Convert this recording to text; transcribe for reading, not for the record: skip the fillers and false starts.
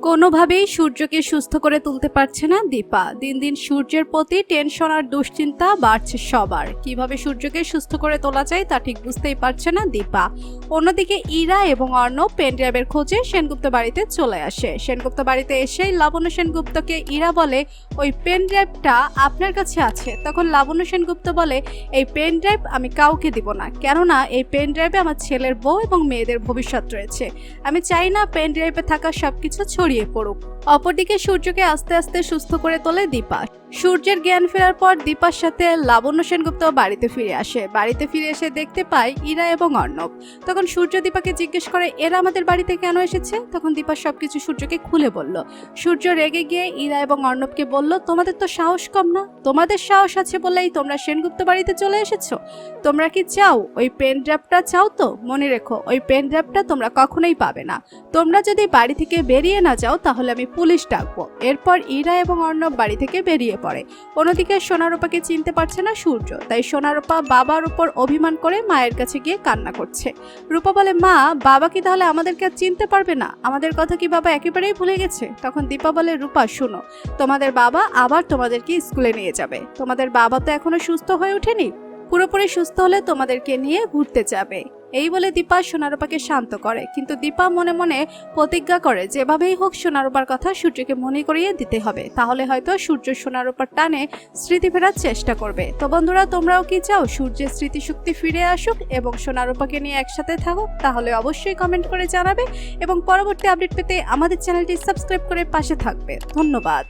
কোনোভাবেই সূর্যকে সুস্থ করে তুলতে পারছে না দীপা। দিন দিন সূর্যের প্রতি টেনশন আর দুশ্চিন্তা বাড়ছে সবার। কিভাবে সূর্যকে সুস্থ করে তোলা যায় তা ঠিক বুঝতেই পারছে না দীপা। অন্যদিকে ইরা এবং অর্ণব পেনড্রাইভের খোঁজে সেনগুপ্ত বাড়িতে চলে আসে। সেনগুপ্ত বাড়িতে এসেই লাবণ্য সেনগুপ্তকে ইরা বলে, ওই পেনড্রাইভটা আপনার কাছে আছে। তখন লাবণ্য সেনগুপ্ত বলে, এই পেনড্রাইভ আমি কাউকে দিব না, কেননা এই পেনড্রাইভে আমার ছেলের বউ এবং মেয়েদের ভবিষ্যৎ রয়েছে। আমি চাই না পেনড্রাইভে থাকা সবকিছু ছড়িয়ে পড়ুক। অপরদিকে সূর্যকে আস্তে আস্তে সুস্থ করে তোলে দীপা। সূর্যের জ্ঞান ফেরার পর দীপার সাথে লাবণ্য সেনগুপ্ত বাড়িতে ফিরে আসে। বাড়িতে ফিরে এসে দেখতে পায় ইরা এবং অর্ণব। তখন সূর্য দীপাকে জিজ্ঞেস করে, এরা আমাদের বাড়িতে কেন এসেছে? তখন দীপা সবকিছু সূর্যকে খুলে বলল। সূর্য রেগে গিয়ে ইরা এবং অর্ণবকে বলল, তোমাদের তো সাহস কম না? তোমাদের সাহস আছে বলেই তোমরা সেনগুপ্ত বাড়িতে চলে এসেছো। তোমরা কি চাও ওই পেনড্রাইভটা? চাও তো মনে রেখো, ওই পেনড্রাইভটা তোমরা কখনোই পাবে না। তোমরা যদি বাড়ি থেকে বেরিয়ে না যাও তাহলে আমি পুলিশ ডাকবো। এরপর ইরা এবং অর্ণব বাড়ি থেকে বেরিয়ে পড়ে। অন্যদিকে সোনারূপাকে চিনতে পারছে না সূর্য, তাই সোনারূপা বাবার উপর অভিমান করে মায়ের কাছে গিয়ে কান্না করছে। রূপা বলে, মা, বাবা কি তাহলে আমাদেরকে আর চিনতে পারবে না? আমাদের কথা কি বাবা একেবারেই ভুলে গেছে? তখন দীপা বলে, রূপা শুনো, তোমাদের বাবা আবার তোমাদেরকে স্কুলে নিয়ে যাবে। তোমাদের বাবা তো এখনো সুস্থ হয়ে ওঠেনি, পুরোপুরি সুস্থ হলে তোমাদেরকে নিয়ে ঘুরতে যাবে। এই বলে দীপা সোনারূপাকে শান্ত করে, কিন্তু দীপা মনে মনে প্রতিজ্ঞা করে যেভাবেই হোক সোনারূপার কথা সূর্যকে মনে করিয়ে দিতে হবে, তাহলে হয়তো সূর্য সোনারূপার টানে স্মৃতি ফেরার চেষ্টা করবে। তো বন্ধুরা, তোমরাও কি চাও সূর্যের স্মৃতিশক্তি ফিরে আসুক এবং সোনারূপাকে নিয়ে একসাথে থাকুক? তাহলে অবশ্যই কমেন্ট করে জানাবে এবং পরবর্তী আপডেট পেতে আমাদের চ্যানেলটি সাবস্ক্রাইব করে পাশে থাকবে। ধন্যবাদ।